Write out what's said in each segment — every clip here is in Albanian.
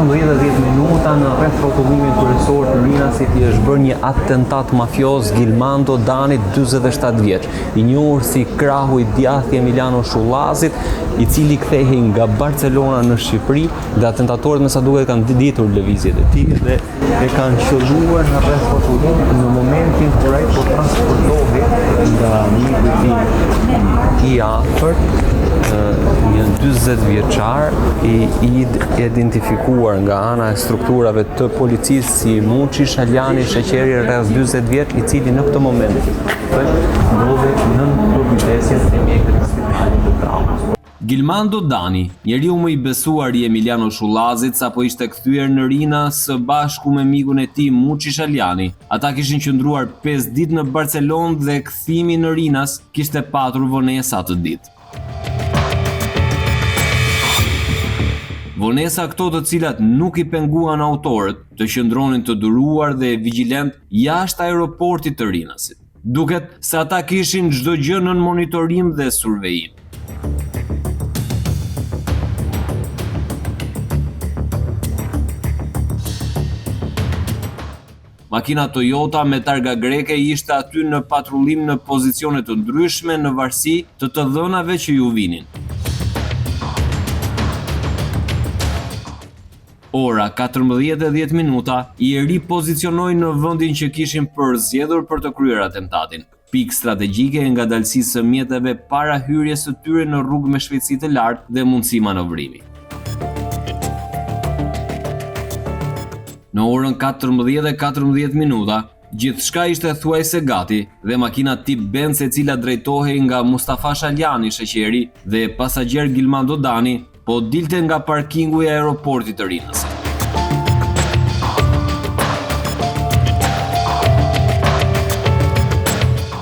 14:10 minuta në rreth rrotullimin kryesor të Rinasit i është bërë një atentat mafioz Gilmando Dani, 47 vjeç, i njohur si krahu i djathtë Emiliano Shullazit, i cili kthehej nga Barcelona në Shqipëri dhe atentatorët me sa duket kanë ditur lëvizjet e tij dhe e kanë qelluar në rreth rrotullimit në momentin kur ai po transportohej nga miku i tij i afërt, një 40 vjeçar i identifikuar nga ana e strukturave të policisë si Muçi Shaljani, sheqeri rreth 40 vjeç, i cili në këtë moment ndodhet në kujdesjen e mjekëve të spitalit të Traumës. Gilmando Dani, njeriu më i besuar i Emiliano Shullazit sapo ishte kthyer në Rina së bashku me mikun e tij Muçi Shaljani. Ata kishin qëndruar 5 ditë në Barcelonë dhe kthimi në Rinas kishte patur vonesa të ditë. Vonesa këto të cilat nuk i penguan autorët të qëndronin të duruar dhe vigjilent jashtë aeroportit të Rinasit. Duket se ata kishin çdo gjë nën monitorim dhe survejim. Makina Toyota me targa greke ishte aty në patrullim në pozicione të ndryshme në varësi të dhënave që ju vinin. Ora 14:10 minuta i ripozicionoi në vendin që kishin përzgjedhur për të kryer atentatin. Pikë strategjike e ngadalësisë së mjeteve para hyrjes së tyre në rrugë me shpejtësi të lartë dhe mundësi manovrimi. Në orën 14:14 minuta, gjithçka ishte thuajse gati dhe makina tip Benz e cila drejtohej nga Mustafa Shaljani, sheqeri, dhe pasagjer Gilmando Dani, po dilte nga parkingu i aeroportit të Rinasit.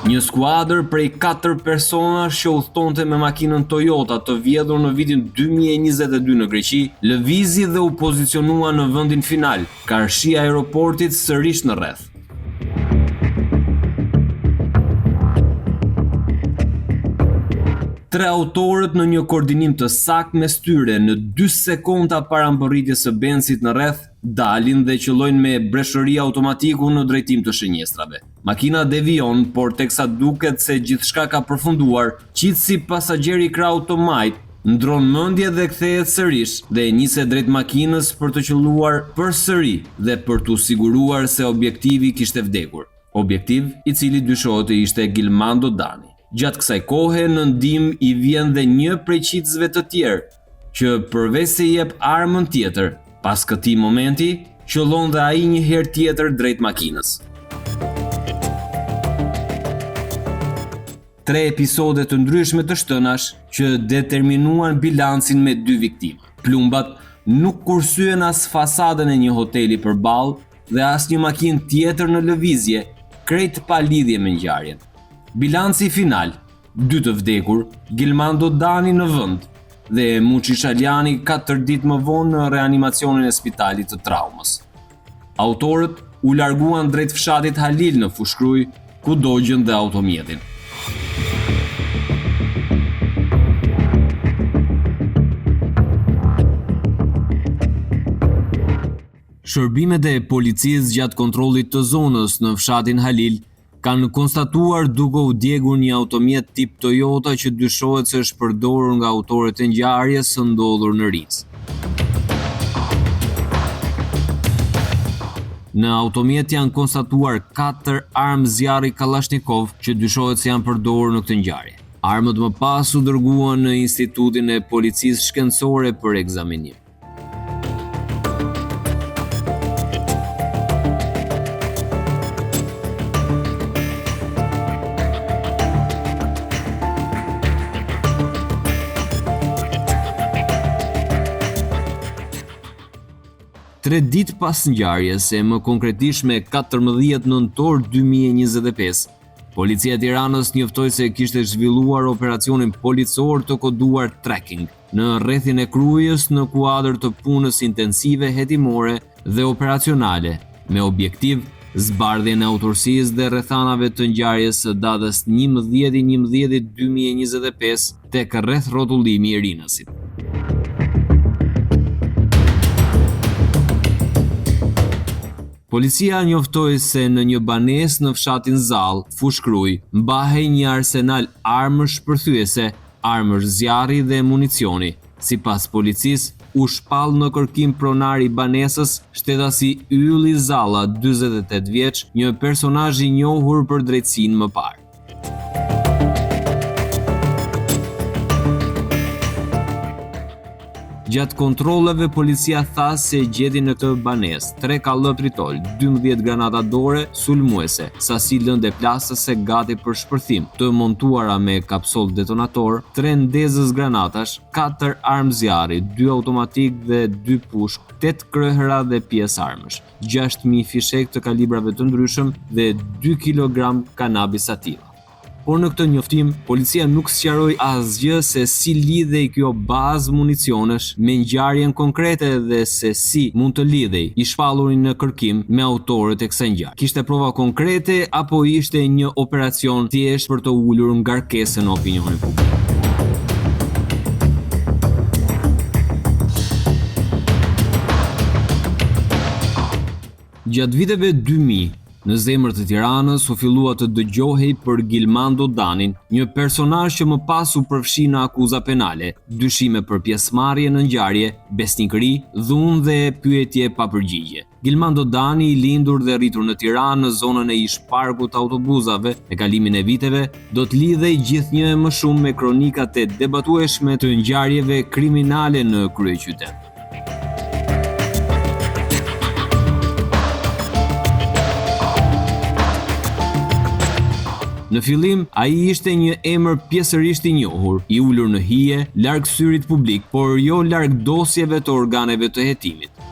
Një skuadër prej 4 personash që udhtonte me makinën Toyota të vjedhur në vitin 2022 në Greqi, lëvizi dhe u pozicionua në vendin final, karshi aeroportit sërish në rreth. Tre autorët në një koordinim të saktë mes tyre në 2 sekonda para mbërritjes së Benzit në rreth dalin dhe qëllojnë me breshëri automatiku në drejtim të shënjestrave. Makina devion, por teksa duket se gjithçka ka përfunduar, qitësi pasagjer i krahut të majt ndron mendje dhe kthehet sërish dhe e niset drejt makinës për të qelluar përsëri dhe për t'u siguruar se objektivi kishte vdekur. Objektiv i cili dyshohet të ishte Gilmando Dani. Gjatë kësaj kohe në ndihmë i vjen dhe një prej qitësve të tjerë, që përveç se i jep armën tjetër, pas këtij momenti, qëllon dhe ai një herë tjetër drejt makinës. 3 episode të ndryshme të shtënash që determinuan bilancin me 2 viktima. Plumbat nuk kursyen as fasadën e një hoteli përballë dhe as një makinë tjetër në lëvizje, krejt pa lidhje me ngjarjen. Bilanci final, 2 të vdekur, Gilmando Dani në vend dhe Muçi Shaljani 4 ditë më vonë në reanimacionin e spitalit të Traumës. Autorët u larguan drejt fshatit Halil në Fushkruj, ku dogjën dhe automjetin. Shërbimet e policisë gjatë kontrollit të zonës në fshatin Halil kanë konstatuar duke u djegur një automjet tip Toyota që dyshohet se është përdorur nga autorët e ngjarjes së ndodhur në Riz. Në automjet janë konstatuar 4 armë zjarri Kalashnikov që dyshohet se janë përdorur në këtë ngjarje. Armët më pas u dërguan në Institutin e Policisë Shkencore për ekzaminim. Tre ditë pas ngjarjes, e më konkretisht me 14 nëntor 2025, Policia e Tiranës njoftoi se kishte zhvilluar operacionin policor të koduar tracking në rrethin e Krujës në kuadër të punës intensive hetimore dhe operacionale, me objektiv zbardhjen e autorësisë dhe rrethanave të ngjarjes së datës 11/11/2025 tek rreth rrotullimi i Rinasit. Policia njoftoi se në një banesë në fshatin Zall, Fushkruj, mbahej një arsenal armësh shpërthyese, armësh zjarri dhe municioni. Sipas policisë, u shpall në kërkim pronari i banesës, shtetasi Ylli Zalla, 48 vjeç, një personazh i njohur për drejtësinë më parë. Gjatë kontrolleve, policia tha se gjeti në këtë banesë 3 kallë tritol, 12 granata dore sulmuese, sasi lëndë plastëse gati për shpërthim, të montuara me kapsol detonator, 3 ndezës granatash, 4 armë zjarri, 2 automatik dhe 2 pushk, 8 krëhëra dhe pjesë armësh, 6.000 fishek të kalibrave të ndryshëm dhe 2 kg kanabis sativa. Por në këtë njoftim, policia nuk sqaroi asgjë se si lidhej kjo bazë municionesh me ngjarjen konkrete dhe se si mund të lidhej i shpallurin në kërkim me autorët e kësaj ngjarje. Kishte prova konkrete apo ishte një operacion thjesht për të ulur ngarkesën në opinionin publik? Gjatë viteve 2000, në zemër të Tiranës u fillua të dëgjohej për Gilmando Danin, një personazh që më pas u përfshi në akuza penale, dyshime për pjesëmarrje në ngjarje, besnikëri, dhunë dhe pyetje pa përgjigje. Gilmando Dani, i lindur dhe rritur në Tiranë në zonën e ish parkut të autobusave, me kalimin e viteve, do të lidhej gjithnjë e më shumë me kronikat e debatueshme të ngjarjeve kriminale në kryeqytet. Në fillim, ai ishte një emër pjesërisht i njohur, i ulur në hije, larg syrit publik, por jo larg dosjeve të organeve të hetimit.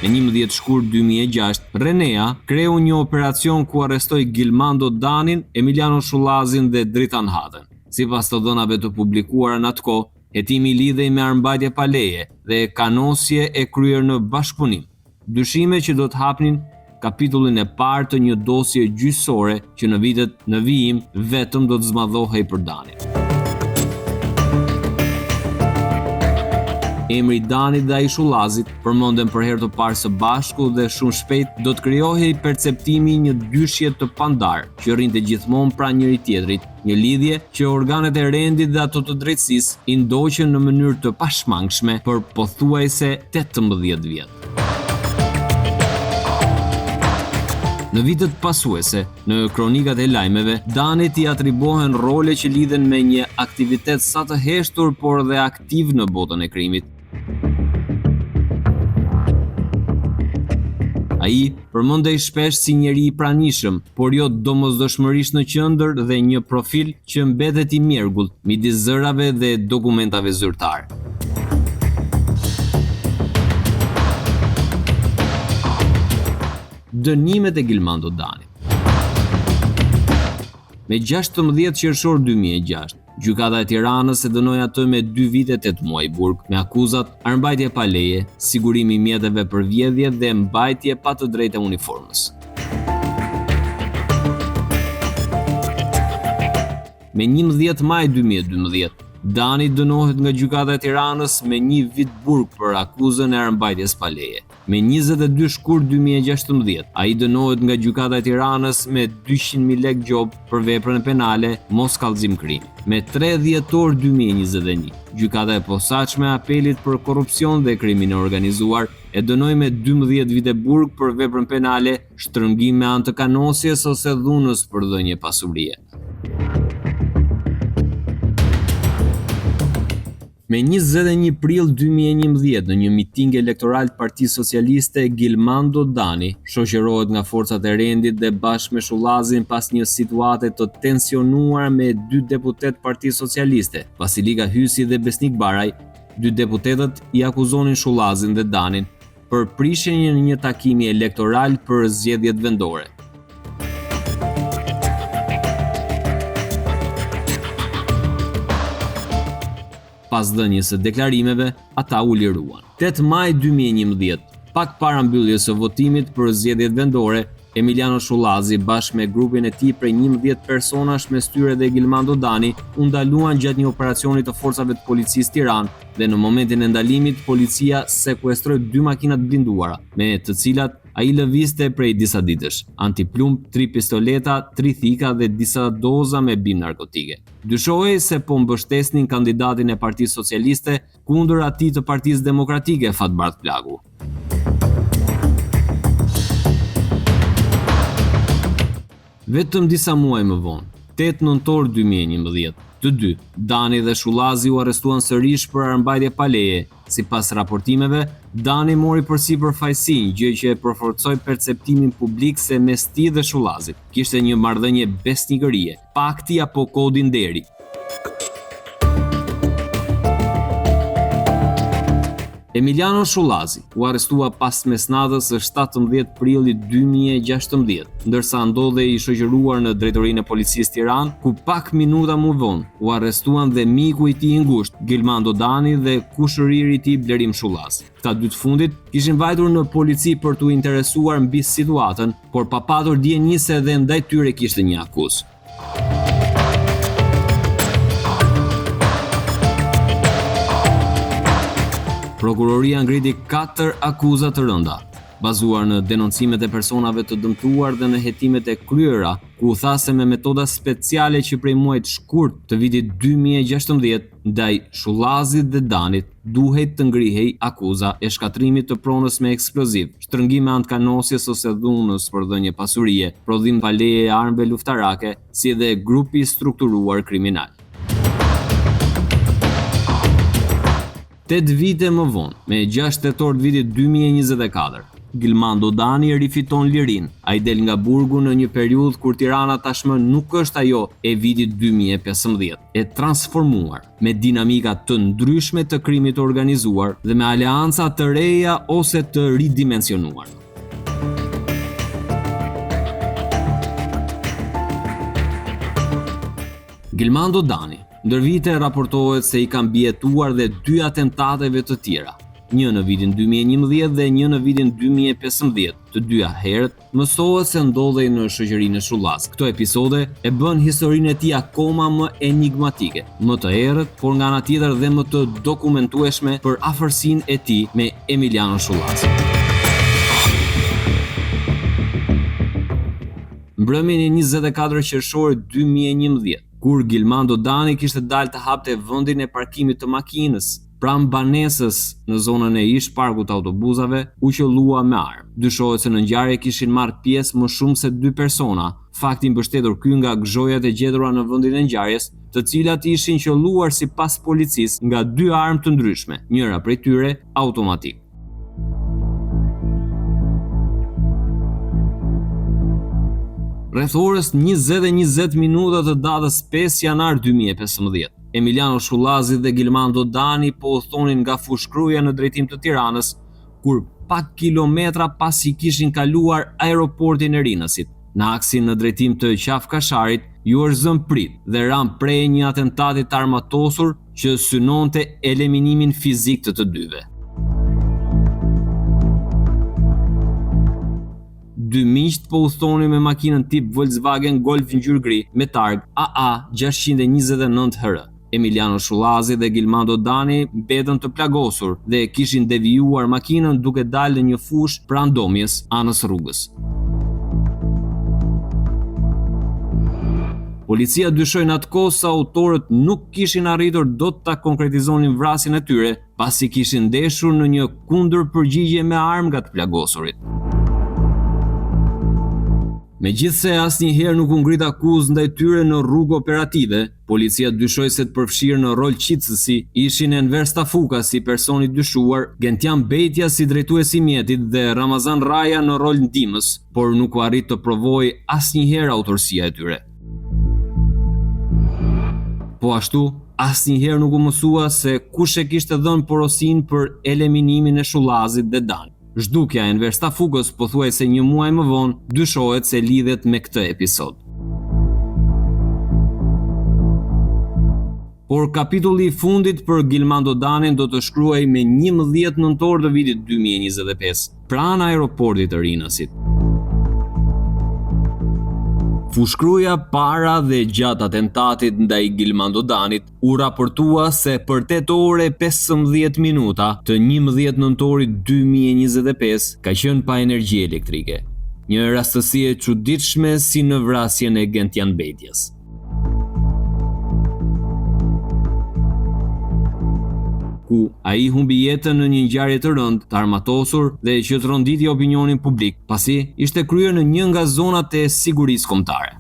Në 11 shkurt 2006, Renea kreu një operacion ku arrestoi Gilmando Danin, Emiliano Shullazin dhe Dritan Hatën. Sipas të dhënave të publikuara në atë kohë, hetimi lidhej me armbajtje pa leje dhe kanosje e kryer në bashkëpunim. Dyshime që do të hapnin kapitullin e parë të një dosje gjyqësore që në vitet në vijim vetëm do të zmadhohej për Danin. Emri Danit dhe ai Shullazit përmenden për herë të parë së bashku dhe shumë shpejt do të krijohej perceptimi një dyshje të pandar që rrinte gjithmonë pranë njëri tjetrit, një lidhje që organet e rendit dhe ato të drejtësisë i ndoqën në mënyrë të pashmangshme për pothuajse 18 vjet. Në vitet pasuese, në kronikat e lajmeve, Danit i atribuohen role që lidhen me një aktivitet sa të heshtur por dhe aktiv në botën e krimit. Ai përmendej shpesh si njeri i pranishëm, por jo domosdoshmërisht në qendër dhe një profil që mbetet i mjergullt midis zërave dhe dokumentave zyrtare. Dënimet e Gilmando Danit. Me 16 qershor 2006, gjykata e Tiranës e dënoi atë me 2 vite 8 muaj burg me akuzat armbajtje pa leje, sigurimi i mjeteve për vjedhje dhe mbajtje pa të drejtë e uniformës. Me 11 maj 2012, Dani dënohet nga gjykata e Tiranës me 1 vit burg për akuzën e armbajtjes pa leje. Me 22 shkurt 2016, ai dënohet nga gjykata e Tiranës me 200.000 lekë gjobë për veprën penale mos kallëzim krimi. Me 3 dhjetor 2021, gjykata e posaçme e apelit për korrupsion dhe krimin e organizuar e dënoi me 12 vite burg për veprën penale shtrëngim me anë të kanosjes ose dhunës për dhënje pasurie. Me 21 prill 2011 në një miting elektoral të Partisë Socialiste, Gilmando Dani shoqërohet nga forcat e rendit dhe bashkë me Shullazin pas një situate të tensionuar me 2 deputet Partisë Socialiste, Vasilika Hysi dhe Besnik Baraj. 2 deputetët i akuzonin Shullazin dhe Danin për prishjen e një takimi elektoral për zgjedhjet vendore. Pas dhënies së deklarimeve, ata u liruan. 8 maj 2011, pak para mbylljes së votimit për zgjedhjet vendore, Emiliano Shullazi bashkë me grupin e tij prej 11 personash me styre dhe Gilmando Dani u ndaluan gjatë një operacioni të forcave të policisë Tiranë dhe në momentin e ndalimit policia sekuestroi 2 makina të blinduara, me të cilat ai lëvizte prej disa ditësh, antiplumb, 3 pistoleta, 3 thika dhe disa doza me bimë narkotike. Dyshohej se po mbështesnin kandidatin e Partisë Socialiste kundër atij të Partisë Demokratike Fatbardh Plagu. Vetëm disa muaj më vonë, 8 nëntor 2011, të dy, Dani dhe Shullazi u arrestuan sërish për armbajtje pa leje. Sipas raportimeve, Dani mori përsipër fajsin, gjë që e përforcoi perceptimin publik se mes tij dhe Shullazit kishte një marrëdhënie besnikërie, pakti apo kodi nderi. Emiliano Shullazi u arrestua pas mesnatës së 17 prillit 2016, ndërsa ndodhej i shoqëruar në drejtorinë e policisë Tiranë, ku pak minuta më vonë u arrestuan dhe miku i tij i ngushtë, Gilmando Dani dhe kushëriri i tij Blerim Shullaz. Këta dy të fundit kishin vajtur në polici për t'u interesuar mbi situatën, por pa patur dieni se edhe ndaj tyre kishte një akuzë. Prokuroria ngriti 4 akuza të rënda, bazuar në denoncimet e personave të dëmtuar dhe në hetimet e kryera, ku tha se me metoda speciale që prej muajit shkurt të vitit 2016 ndaj Shullazit dhe Danit duhet të ngrihej akuza e shkatrimit të pronës me eksploziv, shtrëngim me anë të kanosjes ose dhunës për dhënje pasurie, prodhim pa leje e armëve luftarake, si dhe grupi strukturuar kriminal. 8 vite më vonë, me 6 tetor të vitit 2024, Gilmando Dani rifiton lirin. Ai del nga burgu në një periudhë kur Tirana tashmë nuk është ajo e vitit 2015, e transformuar me dinamika të ndryshme të krimit të organizuar dhe me aleanca të reja ose të ridimensionuar. Gilmando Dani ndër vite raportohet se i kanë bietuar dhe 2 atentateve të tjera, një në vitin 2011 dhe një në vitin 2015, të dyja herët mësohet se ndodhej në shoqërinë e Shullaz. Këto episode e bën historinë e tij akoma më enigmatike, më të errët, por nga ana tjetër dhe më të dokumentueshme për afërsinë e tij me Emiliano Shullaz. Mbrëmjen e 24 qershorit 2011, kur Gilmando Dani kishte dalë të hapte vendin e parkimit të makinës pranë banesës në zonën e ish parkut të autobusave, u qellua me armë. Dyshohet se në ngjarje kishin marrë pjesë më shumë se 2 persona, fakti mbështetur ky nga gzhojat e gjetura në vendin e ngjarjes, të cilat ishin qelluar sipas policisë nga 2 armë të ndryshme, njëra prej tyre automatik. Rreth orës 20:20 minuta të datës 5 janar 2015, Emiliano Shullazi dhe Gilmando Dani po udhtonin nga fushkruja në drejtim të Tiranës, kur pak kilometra pasi kishin kaluar aeroportin e Rinësit, në aksin në drejtim të Qafkasharit, ju është zënë prit dhe ran prej një atentati të armatosur që synonte eliminimin fizik të dyve. 2 miqt po udhtonin me makinën tip Volkswagen Golf ngjyrë gri me targ AA 629 HR. Emiliano Shullazi dhe Gilmando Dani mbetën të plagosur dhe kishin devijuar makinën duke dalë në një fushë pranë domjes anës rrugës. Policia dyshoi në atë kohë se autorët nuk kishin arritur dot ta konkretizonin vrasjen e tyre, pasi kishin ndeshur në një kundërpërgjigje me armë nga të plagosurit. Megjithse asnjëherë nuk u ngrit akuzë ndaj tyre në rrugë operative, policia dyshoi se të përfshirë në rol qitësi ishin Enver Stafuka si personi dyshuar, Gentian Betja si drejtuesi i mjetit dhe Ramazan Raja në rol ndihmës, por nuk u arrit të provojë asnjëherë autorësia e tyre. Po ashtu, asnjëherë nuk u mësua se kush e kishte dhënë porosinë për eliminimin e Shullazit dhe Danit. Zhdukja e Enver Stafukës pothuajse një muaj më vonë dyshohet se lidhet me këtë episod. Por kapitulli i fundit për Gilmando Danin do të shkruhej me 11 nëntor të vitit 2025, pranë aeroportit të Rinësit. Fushkruja para dhe gjatë atentatit ndaj Gilmando Danit u raportua se për 8 ore 15 minuta të 11 nëntorit 2025 ka qenë pa energji elektrike. Një rastësi e çuditshme si në vrasjen e Gentian Bedias. Ku ai humbi jetën në një ngjarje të rëndë, të armatosur dhe që tronditi opinionin publik, pasi ishte kryer në një nga zonat e sigurisë kombëtare.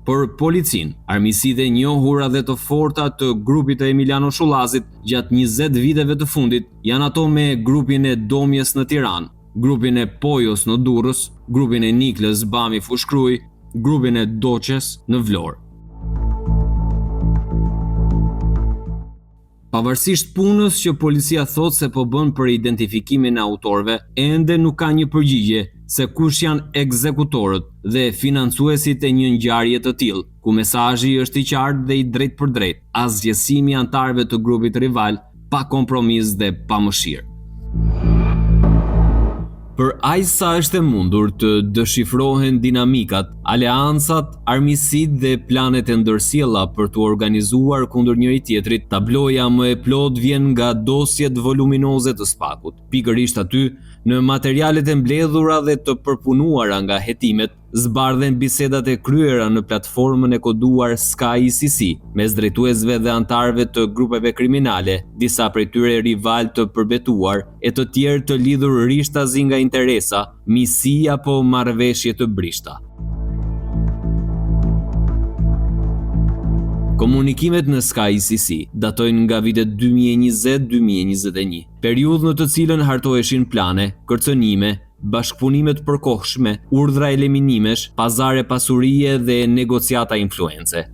Për policin, armiqsitë e njohura dhe të forta të grupit të Emiliano Shullazit gjatë 20 viteve të fundit janë ato me grupin e Domjes në Tiranë, grupin e Pojos në Durrës, grupin e Niklës Bami Fushkruj, grupin e Doçes në Vlorë. Pavarësisht punës që policia thot se po bën për identifikimin e autorëve, ende nuk ka një përgjigje se kush janë ekzekutorët dhe financuesit e një ngjarje të tillë, ku mesazhi është i qartë dhe i drejtë për drejtë, asgjësimi i anëtarëve të grupit rival, pa kompromis dhe pa mëshirë. Për aq sa është e mundur të dëshifrohen dinamikat, aleancat, armiqsitë dhe planet e ndërsjella për të organizuar kundër njëri tjetrit, tabloja më e plot vjen nga dosjet voluminoze të Spakut. Pikërisht aty, në materialet e mbledhura dhe të përpunuara nga hetimet, zbardhen bisedat e kryera në platformën e koduar Sky ICC, mes drejtuesve dhe antarëve të grupeve kriminale, disa prej tyre rival të përbetuar, e të tjerë të lidhur rishtazi nga interesa, misi apo marrëveshje të brishta. Komunikimet në Sky ICC datojnë nga vitet 2020-2021, periudhë në të cilën hartoheshin plane, kërcënime, bashkëpunime të përkohshme, urdhra eliminimesh, pazare pasurie dhe negociata influence.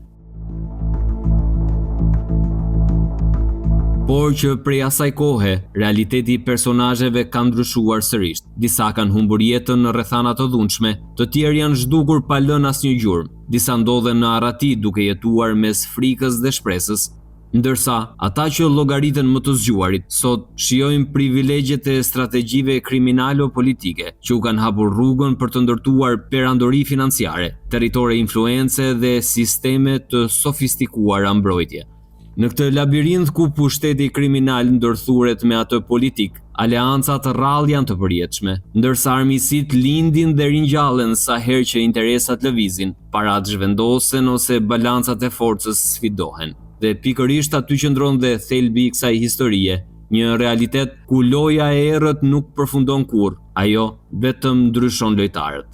Por që prej asaj kohe, realiteti i personazheve ka ndryshuar sërish. Disa kanë humbur jetën në rrethana të dhunshme, të tjerë janë zhdukur pa lënë asnjë gjurmë. Disa ndodhen në arrati duke jetuar mes frikës dhe shpresës, ndërsa ata që llogaritën më të zgjuarit sot shijojnë privilegjet e strategjive kriminale o politike, që u kanë hapur rrugën për të ndërtuar perandori financiare, territore influence dhe sisteme të sofistikuara mbrojtje. Në këtë labirint ku pushteti kriminal ndërthuret me atë politik, aleancat rrallë janë të përjetshme, ndërsa armiqsitë lindin dhe ringjallen sa herë që interesat lëvizin, parat zhvendosen ose balancat e forcës sfidohen. Dhe pikërisht aty qëndron dhe thelbi i kësaj historie, një realitet ku loja e errët nuk përfundon kurrë, ajo vetëm ndryshon lojtarët.